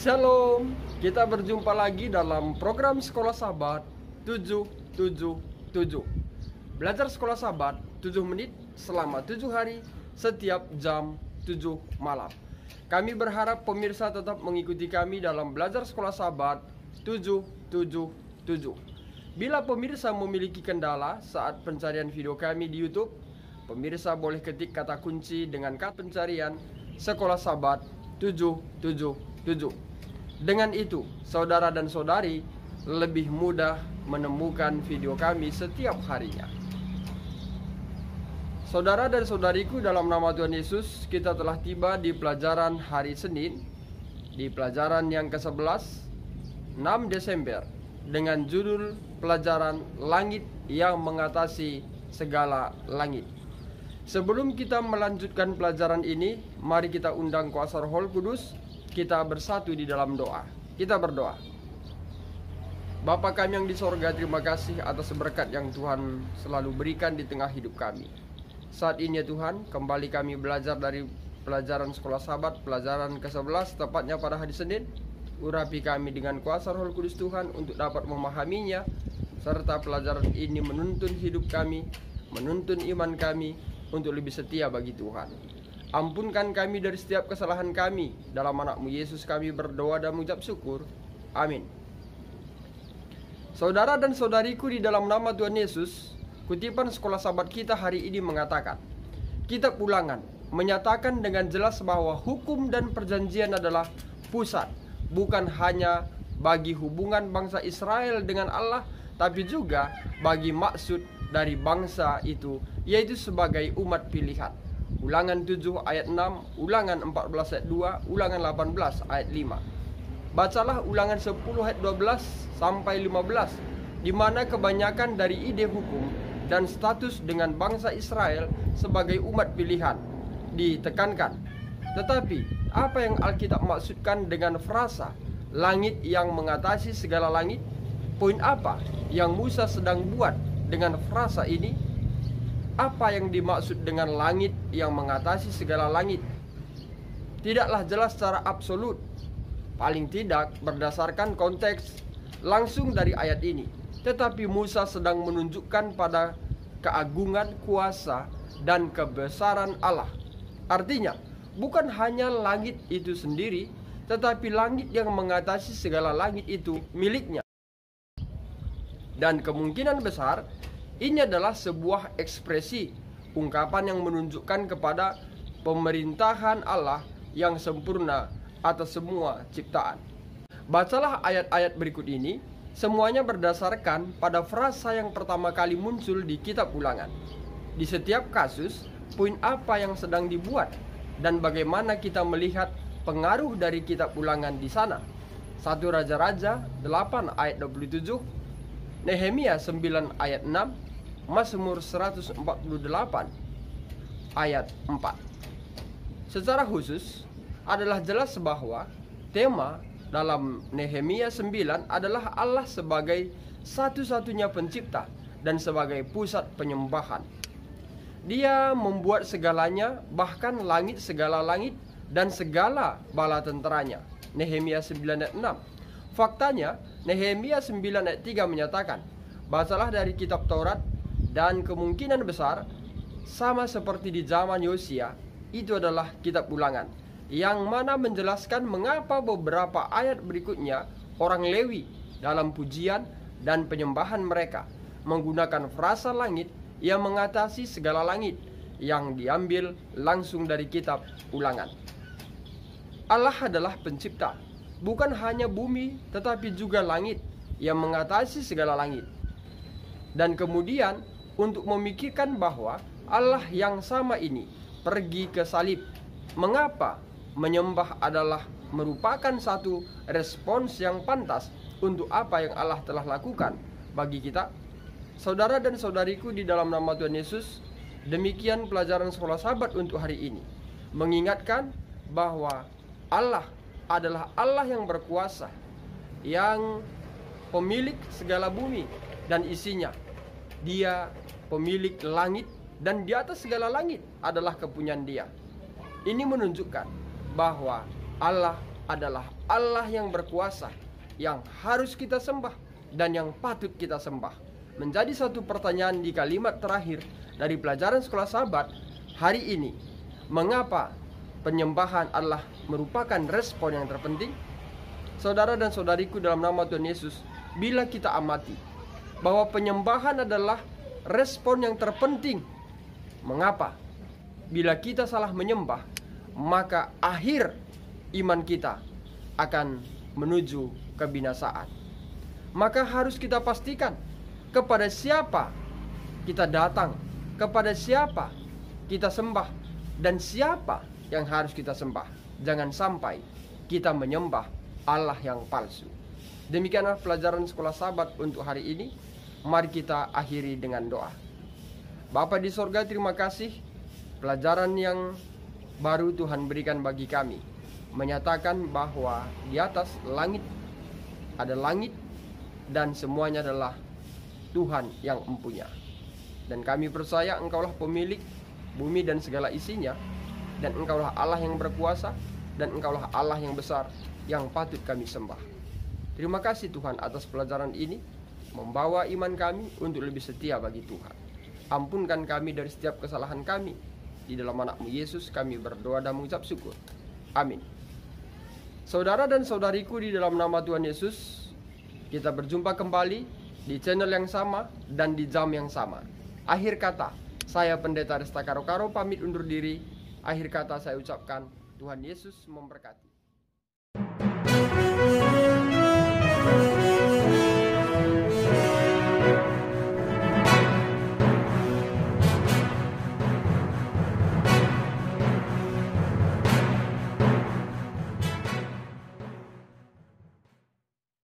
Shalom, kita berjumpa lagi dalam program Sekolah Sahabat 777. Belajar Sekolah Sahabat 7 menit selama 7 hari setiap jam 7 malam. Kami berharap pemirsa tetap mengikuti kami dalam Belajar Sekolah Sahabat 777. Bila pemirsa memiliki kendala saat pencarian video kami di YouTube, pemirsa boleh ketik kata kunci dengan kata pencarian Sekolah Sahabat 777. Dengan itu, saudara dan saudari lebih mudah menemukan video kami setiap harinya. Saudara dan saudariku, dalam nama Tuhan Yesus, kita telah tiba di pelajaran hari Senin, di pelajaran yang ke-11, 6 Desember, dengan judul pelajaran Langit yang Mengatasi Segala Langit. Sebelum kita melanjutkan pelajaran ini, mari kita undang kuasa Roh Kudus. Kita bersatu di dalam doa. Kita berdoa. Bapa kami yang di sorga, terima kasih atas berkat yang Tuhan selalu berikan di tengah hidup kami. Saat ini ya Tuhan, kembali kami belajar dari pelajaran Sekolah Sahabat, pelajaran ke-11, tepatnya pada hari Senin. Urapi kami dengan kuasa Roh Kudus Tuhan untuk dapat memahaminya, serta pelajaran ini menuntun hidup kami, menuntun iman kami untuk lebih setia bagi Tuhan. Ampunkan kami dari setiap kesalahan kami. Dalam anak-Mu Yesus kami berdoa dan mengucap syukur. Amin. Saudara dan saudariku, di dalam nama Tuhan Yesus, kutipan Sekolah Sahabat kita hari ini mengatakan, Kitab Ulangan menyatakan dengan jelas bahwa hukum dan perjanjian adalah pusat, bukan hanya bagi hubungan bangsa Israel dengan Allah, tapi juga bagi maksud dari bangsa itu, yaitu sebagai umat pilihan. Ulangan 7 ayat 6, Ulangan 14 ayat 2, Ulangan 18 ayat 5. Bacalah Ulangan 10 ayat 12 sampai 15, di mana kebanyakan dari ide hukum dan status dengan bangsa Israel sebagai umat pilihan ditekankan. Tetapi apa yang Alkitab maksudkan dengan frasa langit yang mengatasi segala langit? Poin apa yang Musa sedang buat dengan frasa ini? Apa yang dimaksud dengan langit yang mengatasi segala langit? Tidaklah jelas secara absolut, paling tidak berdasarkan konteks langsung dari ayat ini. Tetapi Musa sedang menunjukkan pada keagungan, kuasa, dan kebesaran Allah. Artinya, bukan hanya langit itu sendiri, tetapi langit yang mengatasi segala langit itu miliknya. Dan kemungkinan besar ini adalah sebuah ekspresi, ungkapan yang menunjukkan kepada pemerintahan Allah yang sempurna atas semua ciptaan. Bacalah ayat-ayat berikut ini, semuanya berdasarkan pada frasa yang pertama kali muncul di Kitab Ulangan. Di setiap kasus, poin apa yang sedang dibuat dan bagaimana kita melihat pengaruh dari Kitab Ulangan di sana. 1 Raja-Raja 8 ayat 27, Nehemia 9 ayat 6, Mazmur 148 ayat 4. Secara khusus adalah jelas bahwa tema dalam Nehemia 9 adalah Allah sebagai satu-satunya pencipta dan sebagai pusat penyembahan. Dia membuat segalanya, bahkan langit, segala langit dan segala bala tenteranya. Nehemia 9 ayat 6. Faktanya, Nehemia 9 ayat 3 menyatakan, bacalah dari kitab Taurat, dan kemungkinan besar sama seperti di zaman Yosia, itu adalah Kitab Ulangan, yang mana menjelaskan mengapa beberapa ayat berikutnya orang Lewi dalam pujian dan penyembahan mereka menggunakan frasa langit yang mengatasi segala langit, yang diambil langsung dari Kitab Ulangan. Allah adalah pencipta, bukan hanya bumi tetapi juga langit yang mengatasi segala langit. Dan kemudian untuk memikirkan bahwa Allah yang sama ini pergi ke salib. Mengapa menyembah adalah merupakan satu respons yang pantas untuk apa yang Allah telah lakukan bagi kita? Saudara dan saudariku, di dalam nama Tuhan Yesus, demikian pelajaran Sekolah Sahabat untuk hari ini, mengingatkan bahwa Allah adalah Allah yang berkuasa, yang pemilik segala bumi dan isinya. Dia pemilik langit, dan di atas segala langit adalah kepunyaan Dia. Ini menunjukkan bahwa Allah adalah Allah yang berkuasa, yang harus kita sembah dan yang patut kita sembah. Menjadi satu pertanyaan di kalimat terakhir dari pelajaran sekolah Sabat hari ini, mengapa penyembahan adalah merupakan respon yang terpenting? Saudara dan saudariku dalam nama Tuhan Yesus, bila kita amati bahwa penyembahan adalah respon yang terpenting, mengapa? Bila kita salah menyembah, maka akhir iman kita akan menuju kebinasaan. Maka harus kita pastikan kepada siapa kita datang, kepada siapa kita sembah, dan siapa yang harus kita sembah. Jangan sampai kita menyembah Allah yang palsu. Demikianlah pelajaran sekolah Sabat untuk hari ini. Mari kita akhiri dengan doa. Bapa di sorga, terima kasih pelajaran yang baru Tuhan berikan bagi kami, menyatakan bahwa di atas langit ada langit dan semuanya adalah Tuhan yang empunya. Dan kami percaya Engkaulah pemilik bumi dan segala isinya, dan Engkaulah Allah yang berkuasa, dan Engkaulah Allah yang besar yang patut kami sembah. Terima kasih Tuhan atas pelajaran ini, membawa iman kami untuk lebih setia bagi Tuhan. Ampunkan kami dari setiap kesalahan kami. Di dalam anak-Mu Yesus kami berdoa dan mengucap syukur. Amin. Saudara dan saudariku di dalam nama Tuhan Yesus, kita berjumpa kembali di channel yang sama dan di jam yang sama. Akhir kata, saya Pendeta Resta Karo-Karo pamit undur diri. Akhir kata saya ucapkan, Tuhan Yesus memberkati.